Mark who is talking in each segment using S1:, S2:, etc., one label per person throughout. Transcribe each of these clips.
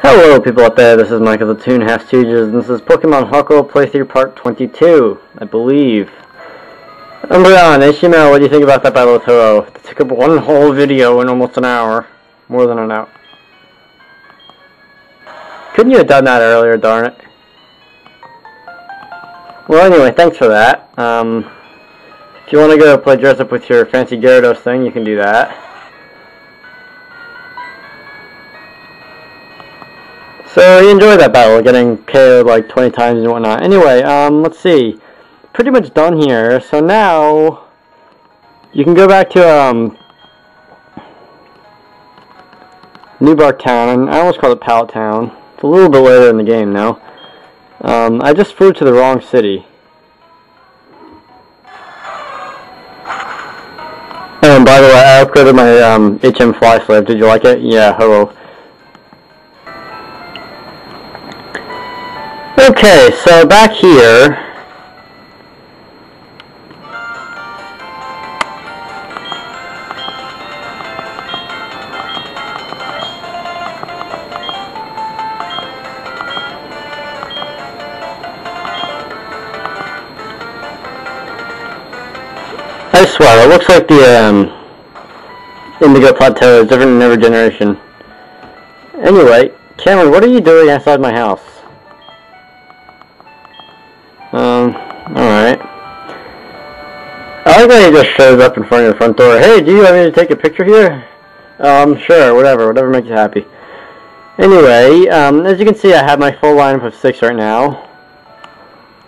S1: Hello people out there, this is Michael the 2.5 Stooges, and this is Pokemon HeartGold playthrough part 22, I believe. Umbreon, HTML, what do you think about that battle with Ho-Oh? It took up one whole video in almost an hour. More than an hour. Couldn't you have done that earlier, darn it? Well anyway, thanks for that. If you want to go play dress up with your fancy Gyarados thing, you can do that. So you enjoyed that battle, getting KO'd like 20 times and whatnot. Anyway, let's see. Pretty much done here. So now you can go back to New Bark Town. I almost called it Pallet Town. It's a little bit later in the game now. I just flew to the wrong city. And by the way, I upgraded my HM Fly Slave. Did you like it? Yeah, hello. Okay, so back here, I swear, it looks like the Indigo Plateau is different in every generation. Anyway, Cameron, what are you doing outside my house? Alright. I like how he just shows up in front of your front door. Hey, do you want me to take a picture here? Sure, whatever makes you happy. Anyway, as you can see, I have my full lineup of 6 right now.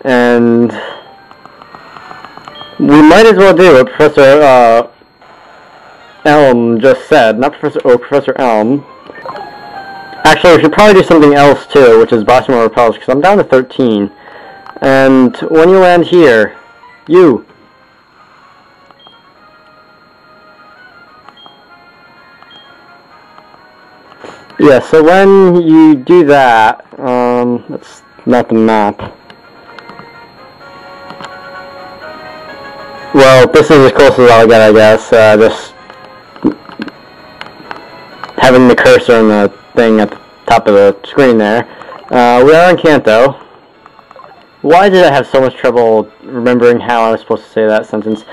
S1: And we might as well do what Professor Elm just said. Not Professor Oak, Professor Elm. Actually, we should probably do something else too, which is Bossimo Repels, because I'm down to 13. And when you land here, you. Yeah, so when you do that, that's not the map. Well, this is as close as I'll get, I guess. Just having the cursor and the thing at the top of the screen there. We are in Kanto. Why did I have so much trouble remembering how I was supposed to say that sentence?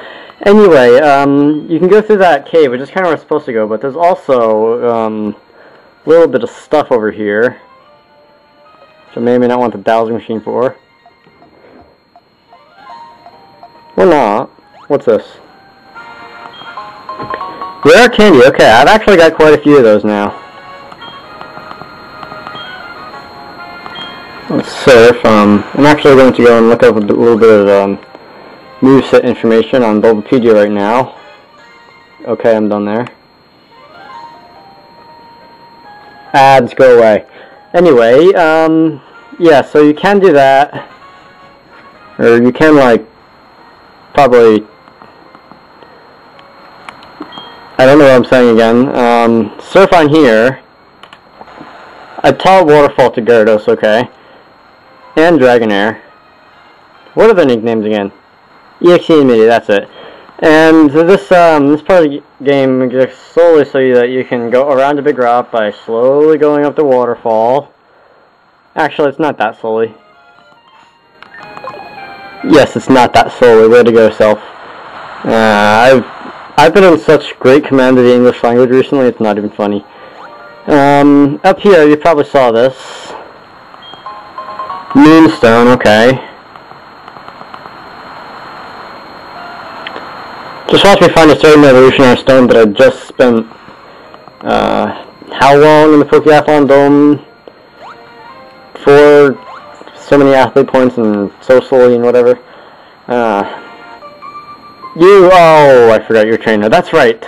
S1: Anyway, you can go through that cave, which is kind of where it's supposed to go, but there's also a little bit of stuff over here, which I may or may not want the dowsing machine for. Or not. What's this? Rare candy. Okay, I've actually got quite a few of those now. Let's surf. I'm actually going to go and look up a little bit of moveset information on Bulbapedia right now. Okay, I'm done there. Ads, go away. Anyway, yeah, so you can do that. Or you can, like, probably... I don't know what I'm saying again. Surf on here. I taught Waterfall to Gyarados, okay. And Dragonair. What are their nicknames again? EXE and Midi, that's it. And this this part of the game exists solely so that you can go around a big rock by slowly going up the waterfall. Actually, it's not that slowly. Yes, it's not that slowly. Way to go, self. I've been in such great command of the English language recently, it's not even funny. Up here, you probably saw this. Moonstone, okay. Just watch me find a certain evolutionary stone that I just spent, how long in the Pokeathlon Dome for so many athlete points and so slowly and whatever. Oh, I forgot your trainer, that's right.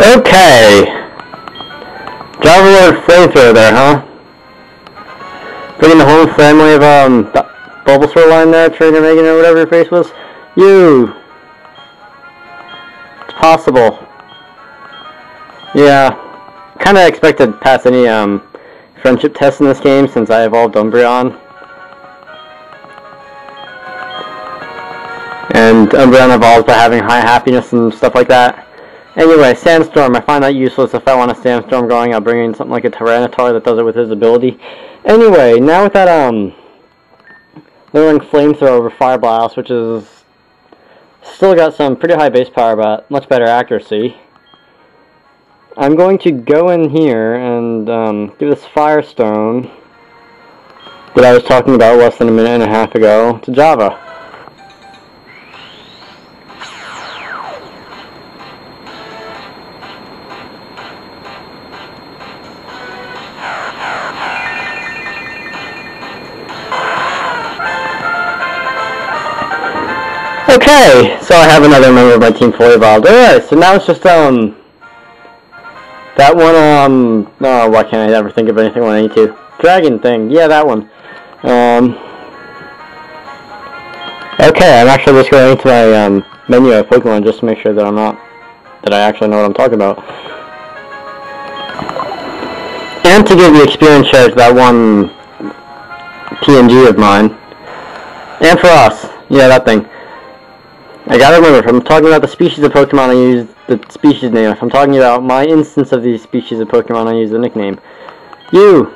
S1: Okay. Java Lord Flamethrower there, huh? Bringing the whole family of, Bulbasaur line there, Trainer Megan or whatever your face was. You! It's possible. Yeah. Kinda expected to pass any, friendship tests in this game since I evolved Umbreon. And Umbreon evolves by having high happiness and stuff like that. Anyway, Sandstorm, I find that useless. If I want a Sandstorm going, I'll bring in something like a Tyranitar that does it with his ability. Anyway, now with that, lowering Flamethrower over Fire Blast, which is still got some pretty high base power, but much better accuracy. I'm going to go in here and, give this Firestone that I was talking about less than a minute and a half ago to Java. Okay, so I have another member of my team fully evolved. Alright, so now it's just, that one, oh, why can't I ever think of anything when I need to? Dragon thing, yeah, that one. Okay, I'm actually just going into my, menu of Pokemon just to make sure that I actually know what I'm talking about. And to give the experience share to that one PNG of mine. And for us, yeah, that thing. I gotta remember, if I'm talking about the species of Pokemon, I use the species name. If I'm talking about my instance of these species of Pokemon, I use the nickname. You!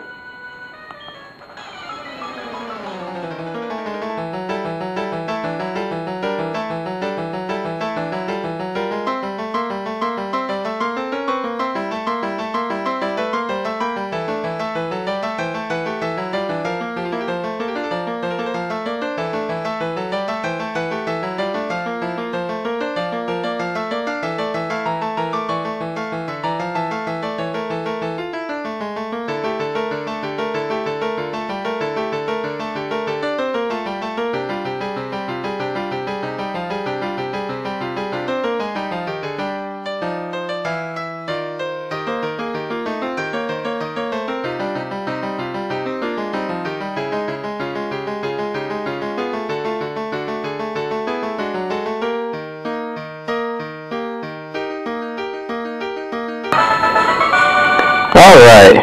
S1: Alright.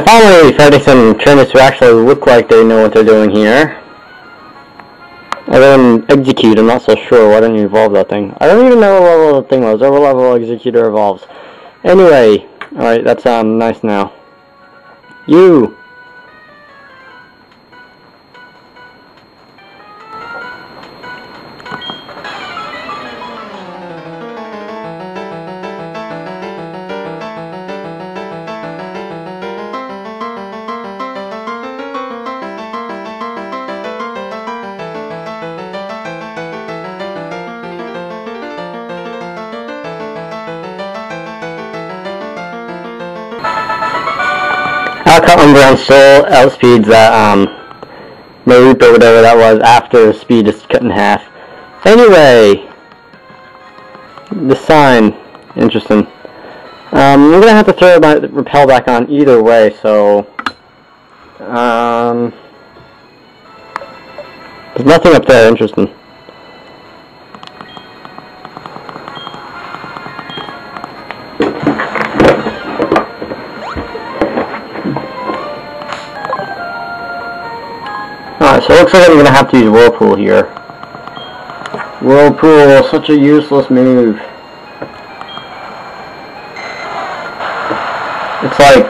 S1: Finally finding some trainers who actually look like they know what they're doing here. Other than Execute, I'm not so sure. Why don't you evolve that thing? I don't even know what level the thing was. What level Executor evolves. Anyway, alright, that's nice now. You! Alcott Umbreon still outspeeds that, Mareep or whatever that was after speed is cut in half. Anyway, the sign, interesting. I'm gonna have to throw my repel back on either way, so, there's nothing up there interesting. Alright, so it looks like I'm gonna have to use Whirlpool here. Whirlpool, such a useless move. It's like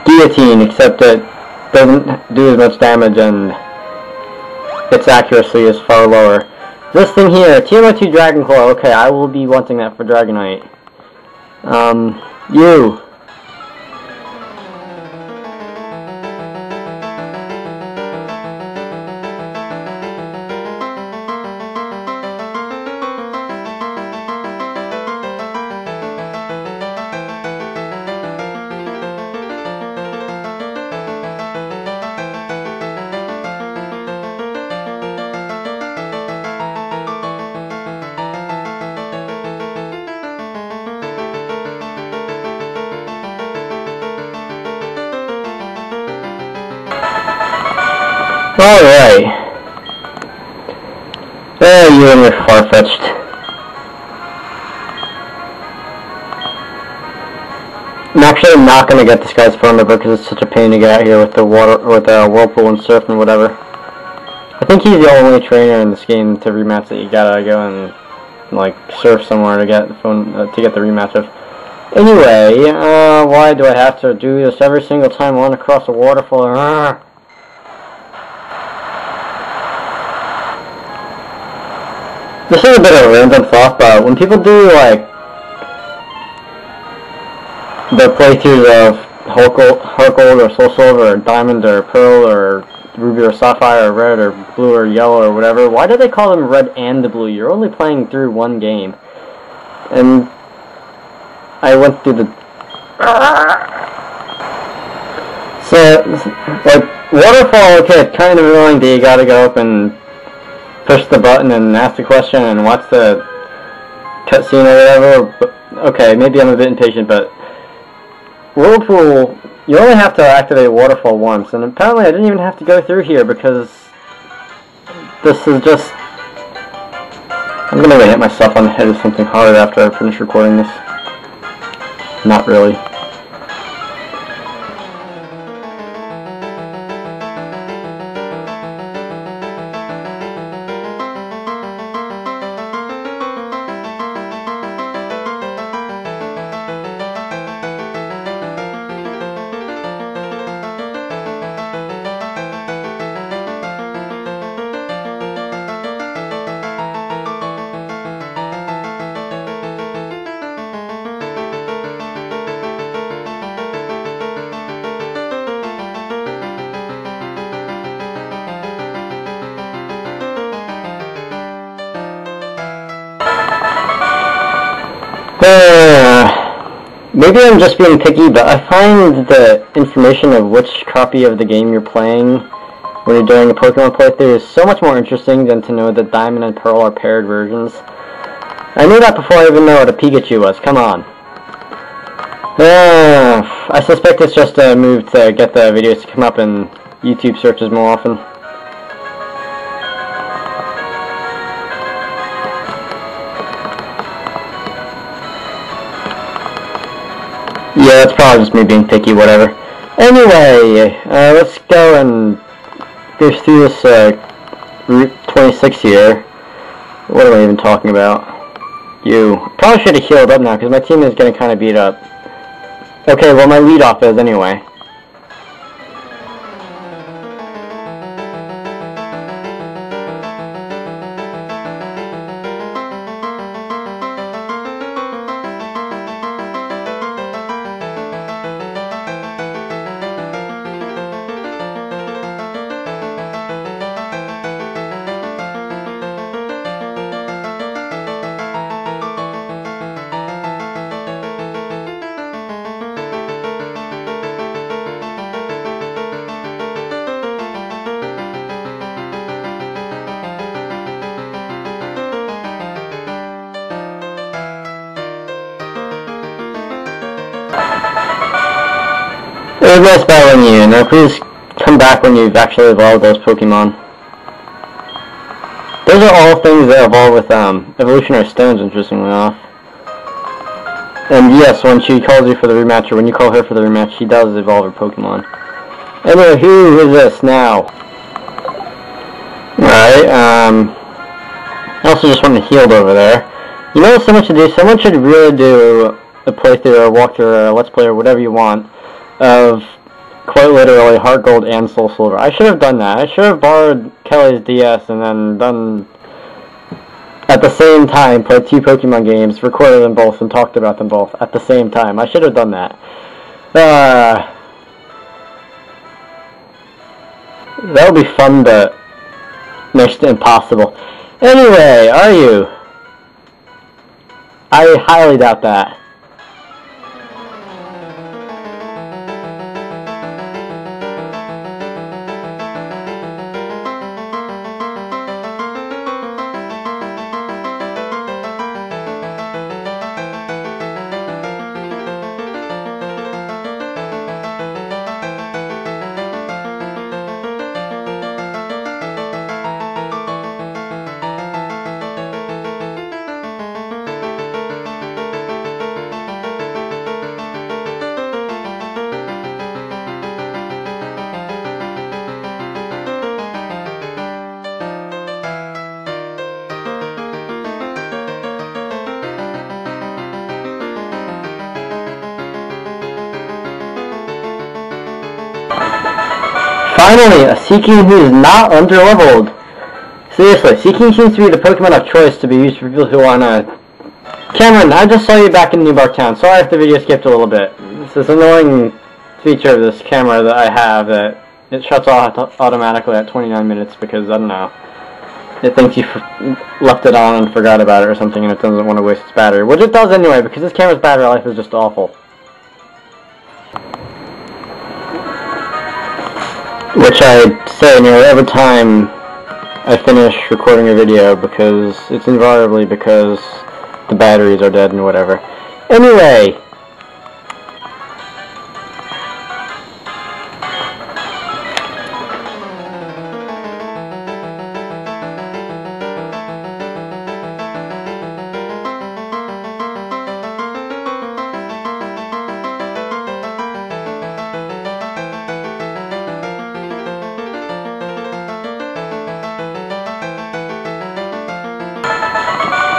S1: Guillotine, except it doesn't do as much damage and its accuracy is far lower. This thing here, TMO2 Dragon Claw, okay, I will be wanting that for Dragonite. You! Alright. You and your far-fetched. I'm actually not going to get this guy's phone number because it's such a pain to get out here with the whirlpool and surf and whatever. I think he's the only trainer in this game to rematch that you gotta go and like surf somewhere to get the phone to get the rematch of. Anyway, why do I have to do this every single time I run across a waterfall? This is a bit of a random thought, but when people do like the playthroughs of HeartGold or Soul Silver or Diamond or Pearl or Ruby or Sapphire or Red or Blue or Yellow or whatever, why do they call them Red and the Blue? You're only playing through one game. And I went through the... So, like, Waterfall, okay, it's kind of annoying that you gotta go up and push the button and ask the question and watch the cutscene or whatever. But, okay, maybe I'm a bit impatient, but Whirlpool, you only have to activate Waterfall once, and apparently I didn't even have to go through here because this is just... I'm gonna hit myself on the head with something hard after I finish recording this. Not really. Maybe I'm just being picky, but I find the information of which copy of the game you're playing when you're doing a Pokemon playthrough is so much more interesting than to know that Diamond and Pearl are paired versions. I knew that before I even know what a Pikachu was, come on. I suspect it's just a move to get the videos to come up in YouTube searches more often. Yeah, it's probably just me being picky, whatever. Anyway, let's go and go through this Route 26 here. What am I even talking about? You. Probably should have healed up now, because my team is getting kind of beat up. Okay, well my lead-off is anyway. It was nice battling you. Now please come back when you've actually evolved those Pokemon. Those are all things that evolve with evolutionary stones, interestingly enough. And yes, when she calls you for the rematch, or when you call her for the rematch, she does evolve her Pokemon. Anyway, who is this now? Alright, I also just want to heal over there. You know, so much to do. Someone should really do a playthrough or a walkthrough or a let's play or whatever you want of quite literally HeartGold and Soul Silver. I should have done that. I should have borrowed Kelly's DS and then done at the same time played 2 Pokemon games, recorded them both, and talked about them both at the same time. I should have done that. That would be fun, but next to impossible. Anyway, are you? I highly doubt that. Finally, a Seeking who is not underleveled. Seriously, Seeking seems to be the Pokemon of choice to be used for people who want to... Cameron, I just saw you back in New Bark Town. Sorry if the video skipped a little bit. It's this annoying feature of this camera that I have that it shuts off automatically at 29 minutes because, I don't know, it thinks you left it on and forgot about it or something and it doesn't want to waste its battery. Which it does anyway, because this camera's battery life is just awful. Which I say nearly every time I finish recording a video, because it's invariably because the batteries are dead and whatever. Anyway!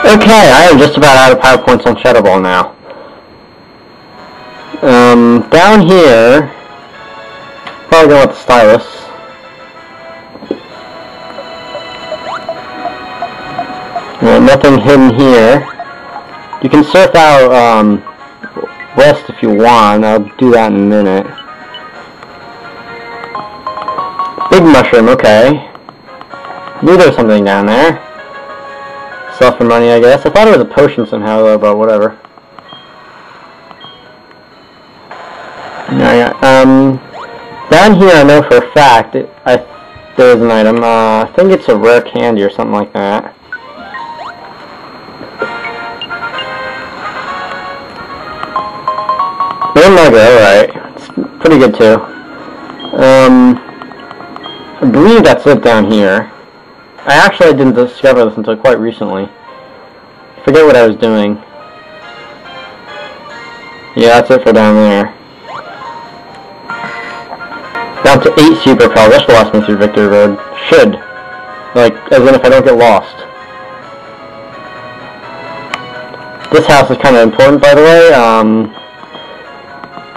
S1: Okay, I am just about out of power points on Shadow Ball now. Down here, probably going with the stylus. Nothing hidden here. You can surf out west if you want. I'll do that in a minute. Big mushroom, okay. Knew there was something down there. Sell for money, I guess. I thought it was a potion somehow, though, but whatever. Alright, down here I know for a fact there is an item. I think it's a rare candy or something like that. Alright. It's pretty good too. I believe that's it down here. I actually didn't discover this until quite recently. Forget what I was doing. Yeah, that's it for down there. Down to 8 Super Pals. That should last me through Victory Road. Should. Like, as in if I don't get lost. This house is kind of important, by the way.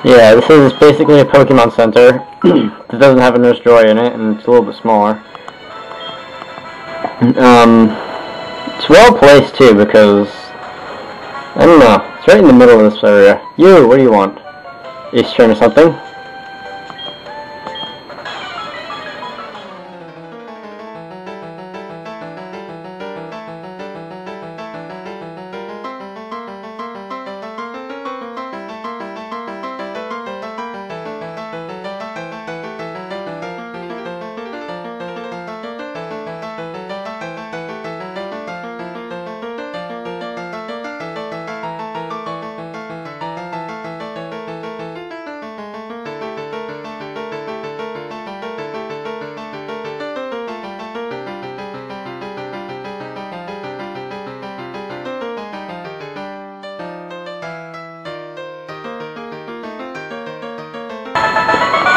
S1: Yeah, this is basically a Pokemon Center. It doesn't have a Nurse Joy in it, and it's a little bit smaller. It's well placed too, because I don't know, it's right in the middle of this area. You, what do you want? Eastern or something?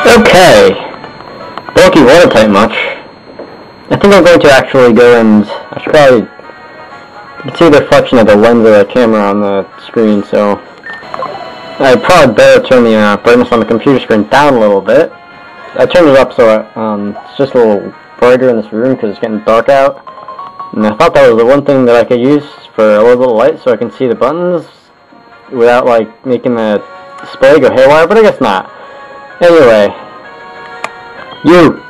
S1: Okay, bulky water type much. I think I'm going to actually go and I should probably, you can see the reflection of the lens of the camera on the screen, so I probably better turn the brightness on the computer screen down a little bit. I turned it up so it's just a little brighter in this room because it's getting dark out, and I thought that was the one thing that I could use for a little bit of light so I can see the buttons without like making the display go haywire, but I guess not. Anyway, you!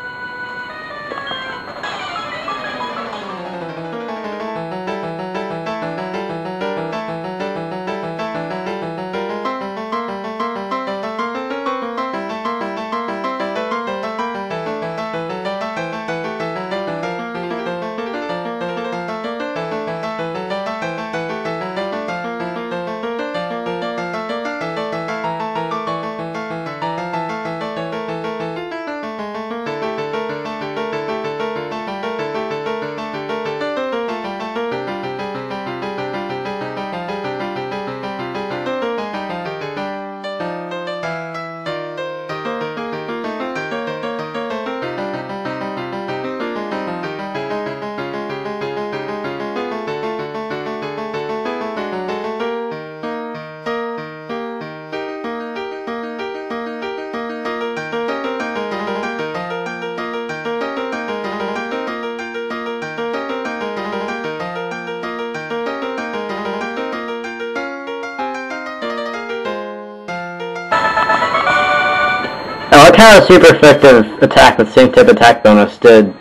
S1: kind of super effective attack with same type attack bonus did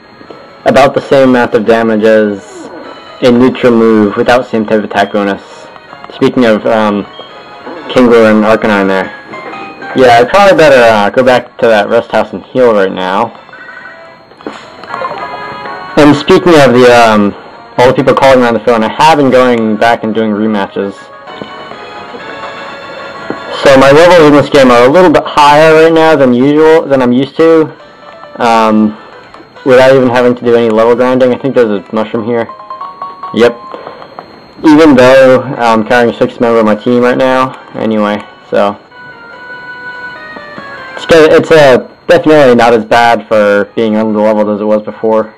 S1: about the same amount of damage as a neutral move without same type attack bonus. Speaking of Kingler and Arcanine there. Yeah, I'd probably better go back to that rest house and heal right now. And speaking of the all the people calling around the phone, I have been going back and doing rematches. So my levels in this game are a little bit higher right now than I'm used to, without even having to do any level grinding. I think there's a mushroom here. Yep. Even though I'm carrying 6th member of my team right now. Anyway, so it's definitely not as bad for being under-leveled as it was before.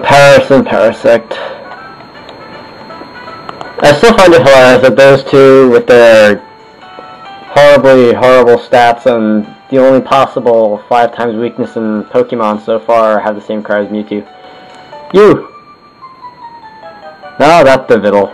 S1: Paris and Parasect. I still find it hilarious that those two, with their horribly horrible stats and the only possible 5 times weakness in Pokemon so far, have the same card as Mewtwo. You! No, that's the Viddle.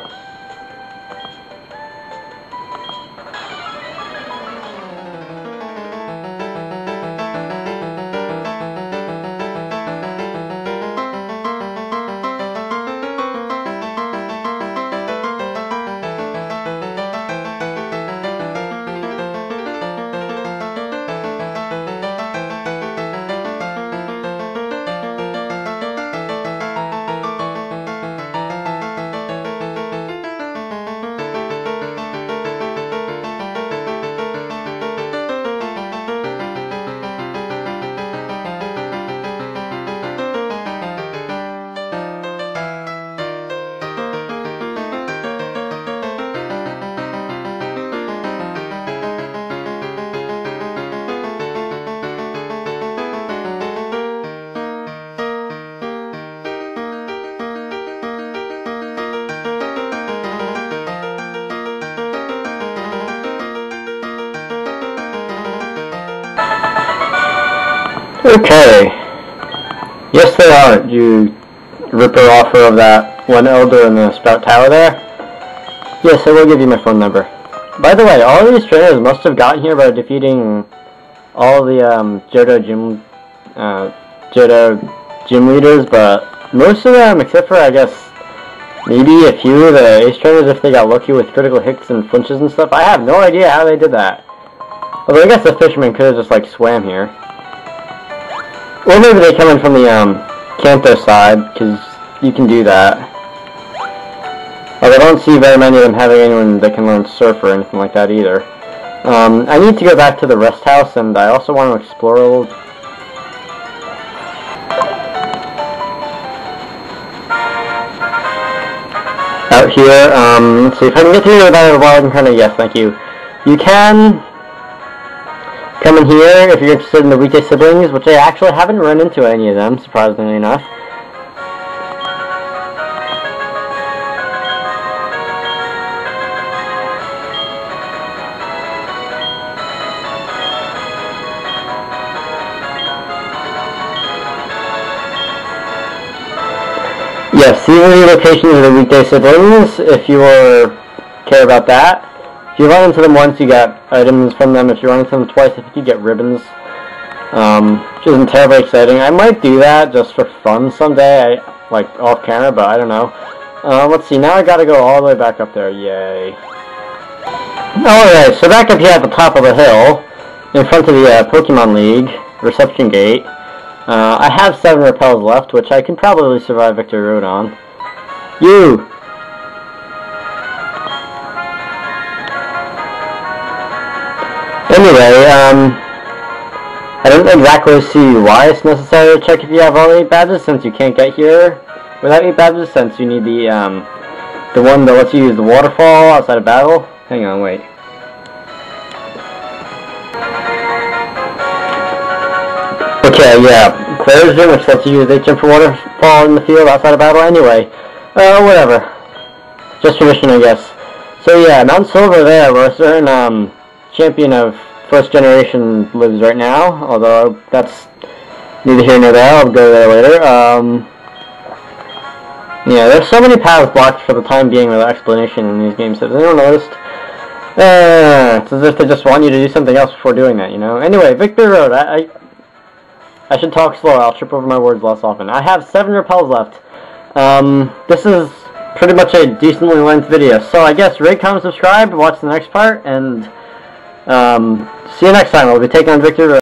S1: Okay. Yes, they are, you ripper offer of that one elder in the Sprout Tower there. Yes, I will give you my phone number. By the way, all of these trainers must have gotten here by defeating all the Johto gym leaders, but most of them, except for, I guess, maybe a few of the ace trainers, if they got lucky with critical hits and flinches and stuff. I have no idea how they did that. Although I guess the fisherman could have just, like, swam here. Or maybe they come in from the Kanto side, because you can do that. Although I don't see very many of them having anyone that can learn surf or anything like that either. I need to go back to the rest house, and I also want to explore a little. Out here, let's see if I can get through without a wild incarnate. Yes, thank you. You can come in here if you're interested in the weekday siblings, which I actually haven't run into any of them, surprisingly enough. Yes, these are the locations of the weekday siblings, if you care about that. If you run into them once, you get items from them. If you run into them twice, I think you get ribbons. Which isn't terribly exciting. I might do that just for fun someday, like off camera, but I don't know. Let's see, now I gotta go all the way back up there, yay. Alright, so back up here at the top of the hill, in front of the Pokemon League reception gate. I have 7 repels left, which I can probably survive Victory Road on. You! Anyway, I don't exactly see why it's necessary to check if you have all 8 badges, since you can't get here without 8 badges, since you need the one that lets you use the waterfall outside of battle. Hang on, wait. Okay, yeah, Clair's which lets you use HM for waterfall in the field outside of battle. Anyway, whatever. Just tradition, I guess. So yeah, Mount Silver there, where a certain champion of first generation lives right now, although that's neither here nor there. I'll go there later. Yeah, there's so many paths blocked for the time being without explanation in these games. Has anyone noticed? It's as if they just want you to do something else before doing that, you know? Anyway, Victory Road. I should talk slower. I'll trip over my words less often. I have 7 repels left. This is pretty much a decently length video. So I guess rate, comment, subscribe, watch the next part, and see you next time. We'll be taking on Victory Road.